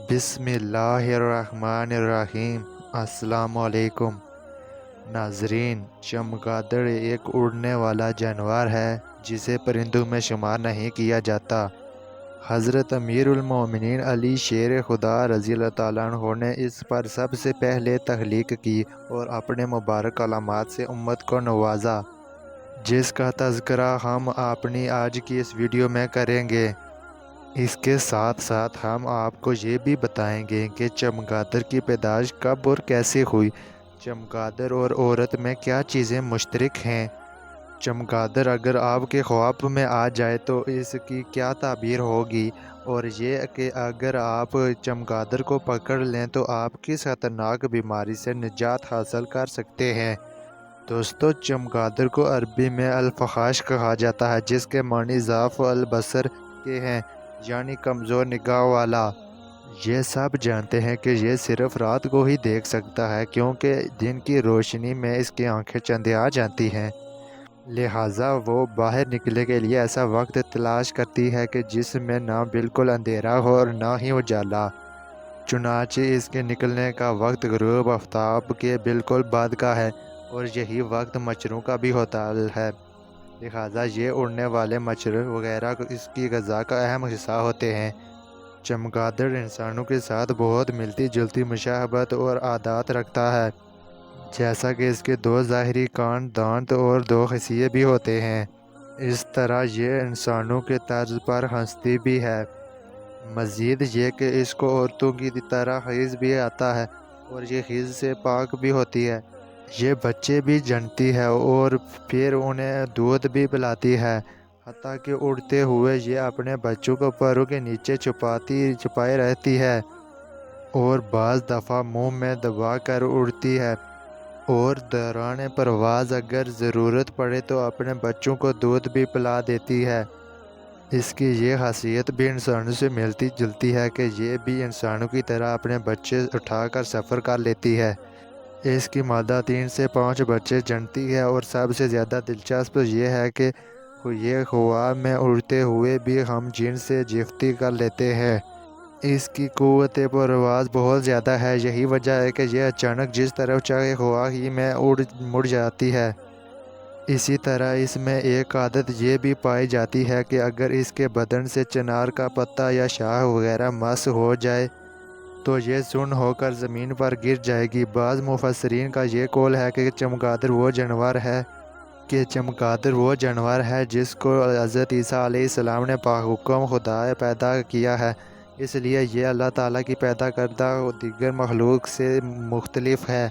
بسم اللہ الرحمن الرحیم۔ السلام علیکم ناظرین، چمگادڑ ایک اڑنے والا جانور ہے جسے پرندوں میں شمار نہیں کیا جاتا۔ حضرت امیر المومنین علی شیر خدا رضی اللہ تعالیٰ عنہ نے اس پر سب سے پہلے تخلیق کی اور اپنے مبارک علامات سے امت کو نوازا، جس کا تذکرہ ہم اپنی آج کی اس ویڈیو میں کریں گے۔ اس کے ساتھ ساتھ ہم آپ کو یہ بھی بتائیں گے کہ چمگادڑ کی پیدائش کب اور کیسے ہوئی، چمگادڑ اور عورت میں کیا چیزیں مشترک ہیں، چمگادڑ اگر آپ کے خواب میں آ جائے تو اس کی کیا تعبیر ہوگی، اور یہ کہ اگر آپ چمگادڑ کو پکڑ لیں تو آپ کس خطرناک بیماری سے نجات حاصل کر سکتے ہیں۔ دوستو، چمگادڑ کو عربی میں الفخاش کہا جاتا ہے، جس کے معنی ضعف البصر کے ہیں، یعنی کمزور نگاہ والا۔ یہ سب جانتے ہیں کہ یہ صرف رات کو ہی دیکھ سکتا ہے، کیونکہ دن کی روشنی میں اس کی آنکھیں چندھیا جاتی ہیں، لہٰذا وہ باہر نکلنے کے لیے ایسا وقت تلاش کرتی ہے کہ جس میں نہ بالکل اندھیرا ہو اور نہ ہی اجالا۔ چنانچہ اس کے نکلنے کا وقت غروب آفتاب کے بالکل بعد کا ہے، اور یہی وقت مچھروں کا بھی ہوتا ہے، لہٰذا یہ اڑنے والے مچھر وغیرہ اس کی غذا کا اہم حصہ ہوتے ہیں۔ چمگادڑ انسانوں کے ساتھ بہت ملتی جلتی مشابہت اور عادات رکھتا ہے، جیسا کہ اس کے دو ظاہری کان، دانت اور دو حصے بھی ہوتے ہیں۔ اس طرح یہ انسانوں کے طرز پر ہنستی بھی ہے۔ مزید یہ کہ اس کو عورتوں کی طرح حیض بھی آتا ہے، اور یہ حیض سے پاک بھی ہوتی ہے۔ یہ بچے بھی جنتی ہے اور پھر انہیں دودھ بھی پلاتی ہے، حتیٰ کہ اڑتے ہوئے یہ اپنے بچوں کو پروں کے نیچے چھپائے رہتی ہے، اور بعض دفعہ منہ میں دبا کر اڑتی ہے، اور دوران پرواز اگر ضرورت پڑے تو اپنے بچوں کو دودھ بھی پلا دیتی ہے۔ اس کی یہ خاصیت بھی انسانوں سے ملتی جلتی ہے کہ یہ بھی انسانوں کی طرح اپنے بچے اٹھا کر سفر کر لیتی ہے۔ اس کی مادہ 3 سے 5 بچے جنتی ہے، اور سب سے زیادہ دلچسپ یہ ہے کہ یہ ہوا میں اڑتے ہوئے بھی ہم جنس سے جفتی کر لیتے ہیں۔ اس کی قوت پرواز بہت زیادہ ہے، یہی وجہ ہے کہ یہ اچانک جس طرف چاہے ہوا ہی میں مڑ جاتی ہے۔ اسی طرح اس میں ایک عادت یہ بھی پائی جاتی ہے کہ اگر اس کے بدن سے چنار کا پتا یا شاخ وغیرہ مس ہو جائے تو یہ سن ہو کر زمین پر گر جائے گی۔ بعض مفسرین کا یہ قول ہے کہ چمگادڑ وہ جانور ہے جس کو حضرت عیسیٰ علیہ السلام نے بحکم خدا پیدا کیا ہے، اس لیے یہ اللہ تعالیٰ کی پیدا کردہ دیگر مخلوق سے مختلف ہے،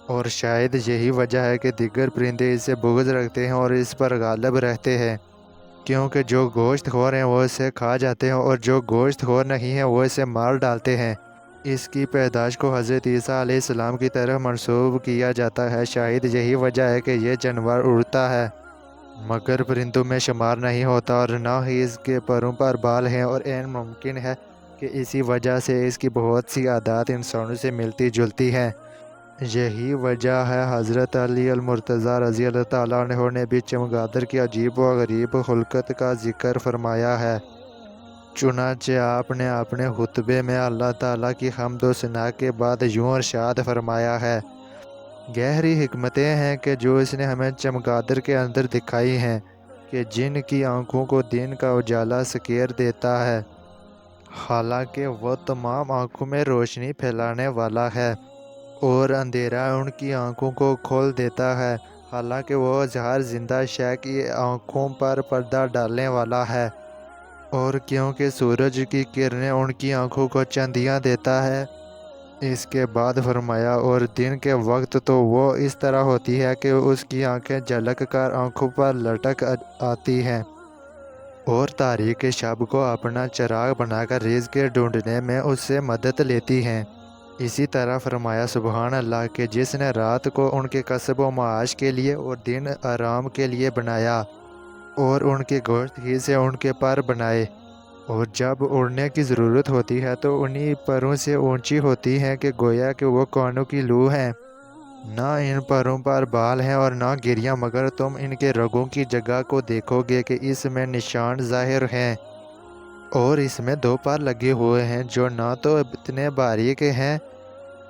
اور شاید یہی وجہ ہے کہ دیگر پرندے اس سے بغض رکھتے ہیں اور اس پر غالب رہتے ہیں، کیونکہ جو گوشت خور ہیں وہ اسے کھا جاتے ہیں اور جو گوشت خور نہیں ہیں وہ اسے مار ڈالتے ہیں۔ اس کی پیدائش کو حضرت عیسیٰ علیہ السلام کی طرف منسوب کیا جاتا ہے، شاید یہی وجہ ہے کہ یہ جانور اڑتا ہے مگر پرندوں میں شمار نہیں ہوتا، اور نہ ہی اس کے پروں پر بال ہیں، اور عین ممکن ہے کہ اسی وجہ سے اس کی بہت سی عادات انسانوں سے ملتی جلتی ہیں۔ یہی وجہ ہے حضرت علی المرتضیٰ رضی اللہ تعالیٰ عنہ نے بھی چمگادڑ کی عجیب و غریب خلقت کا ذکر فرمایا ہے۔ چنانچہ آپ نے اپنے خطبے میں اللہ تعالیٰ کی حمد و ثنا کے بعد یوں ارشاد فرمایا ہے: گہری حکمتیں ہیں کہ جو اس نے ہمیں چمگادڑ کے اندر دکھائی ہیں، کہ جن کی آنکھوں کو دن کا اجالا سکیر دیتا ہے، حالانکہ وہ تمام آنکھوں میں روشنی پھیلانے والا ہے، اور اندھیرا ان کی آنکھوں کو کھول دیتا ہے، حالانکہ وہ ہر زندہ شے کی آنکھوں پر پردہ ڈالنے والا ہے، اور کیونکہ سورج کی کرنیں ان کی آنکھوں کو چندھیا دیتا ہے۔ اس کے بعد فرمایا: اور دن کے وقت تو وہ اس طرح ہوتی ہے کہ اس کی آنکھیں جھلک کر آنکھوں پر لٹک آتی ہیں، اور تاریک شب کو اپنا چراغ بنا کر رزق ڈھونڈنے میں اس سے مدد لیتی ہیں۔ اسی طرح فرمایا: سبحان اللہ کہ جس نے رات کو ان کے کسب و معاش کے لیے اور دن آرام کے لیے بنایا، اور ان کے گوشت ہی سے ان کے پر بنائے، اور جب اڑنے کی ضرورت ہوتی ہے تو انہی پروں سے اونچی ہوتی ہیں کہ گویا کہ وہ کانوں کی لو ہیں۔ نہ ان پروں پر بال ہیں اور نہ گریاں، مگر تم ان کے رگوں کی جگہ کو دیکھو گے کہ اس میں نشان ظاہر ہیں۔ اور اس میں 2 پر لگے ہوئے ہیں جو نہ تو اتنے باریک ہیں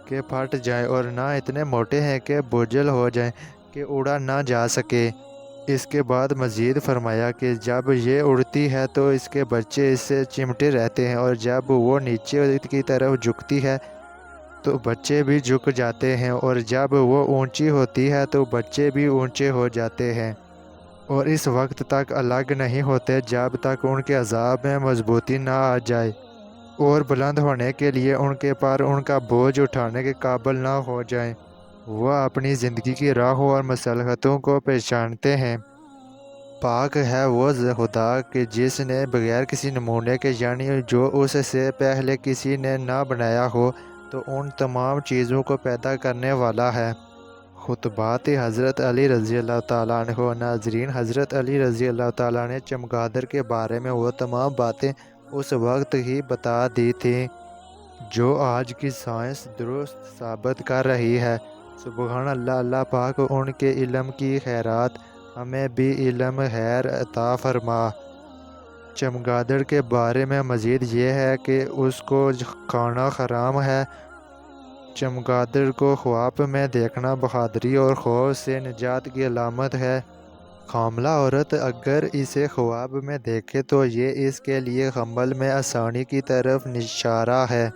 کہ پھٹ جائیں اور نہ اتنے موٹے ہیں کہ بوجھل ہو جائیں کہ اڑا نہ جا سکے۔ اس کے بعد مزید فرمایا کہ جب یہ اڑتی ہے تو اس کے بچے اس سے چمٹے رہتے ہیں، اور جب وہ نیچے کی طرف جھکتی ہے تو بچے بھی جھک جاتے ہیں، اور جب وہ اونچی ہوتی ہے تو بچے بھی اونچے ہو جاتے ہیں، اور اس وقت تک الگ نہیں ہوتے جب تک ان کے عذاب میں مضبوطی نہ آ جائے اور بلند ہونے کے لیے ان کے پر ان کا بوجھ اٹھانے کے قابل نہ ہو جائیں۔ وہ اپنی زندگی کی راہوں اور مصلحتوں کو پہچانتے ہیں۔ پاک ہے وہ خدا کہ جس نے بغیر کسی نمونے کے، یعنی جو اس سے پہلے کسی نے نہ بنایا ہو، تو ان تمام چیزوں کو پیدا کرنے والا ہے۔ خطبات حضرت علی رضی اللہ تعالیٰ عنہ۔ ناظرین، حضرت علی رضی اللہ تعالیٰ نے چمگادڑ کے بارے میں وہ تمام باتیں اس وقت ہی بتا دی تھیں جو آج کی سائنس درست ثابت کر رہی ہے۔ سبحان اللہ، اللہ پاک ان کے علم کی خیرات ہمیں بھی علم خیر عطا فرما۔ چمگادڑ کے بارے میں مزید یہ ہے کہ اس کو کھانا حرام ہے۔ چمگادڑ کو خواب میں دیکھنا بہادری اور خوف سے نجات کی علامت ہے۔ حاملہ عورت اگر اسے خواب میں دیکھے تو یہ اس کے لیے حمل میں آسانی کی طرف اشارہ ہے۔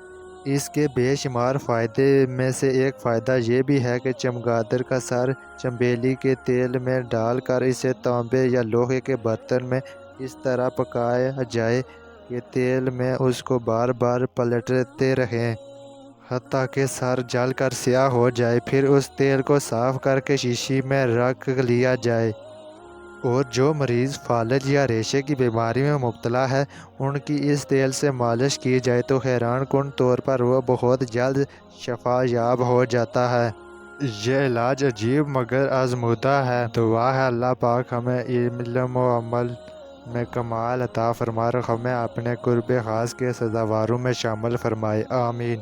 اس کے بے شمار فائدے میں سے ایک فائدہ یہ بھی ہے کہ چمگادڑ کا سر چنبیلی کے تیل میں ڈال کر اسے تانبے یا لوہے کے برتن میں اس طرح پکایا جائے کہ تیل میں اس کو بار بار پلٹتے رہیں حتیٰ کہ سر جل کر سیاہ ہو جائے، پھر اس تیل کو صاف کر کے شیشی میں رکھ لیا جائے۔ اور جو مریض فالج یا ریشے کی بیماری میں مبتلا ہے، ان کی اس تیل سے مالش کی جائے تو حیران کن طور پر وہ بہت جلد شفا یاب ہو جاتا ہے۔ یہ علاج عجیب مگر آزمودہ ہے۔ دعا ہے اللہ پاک ہمیں علم و عمل میں کمال عطا فرما اور ہمیں اپنے قرب خاص کے سزاواروں میں شامل فرمائے، آمین۔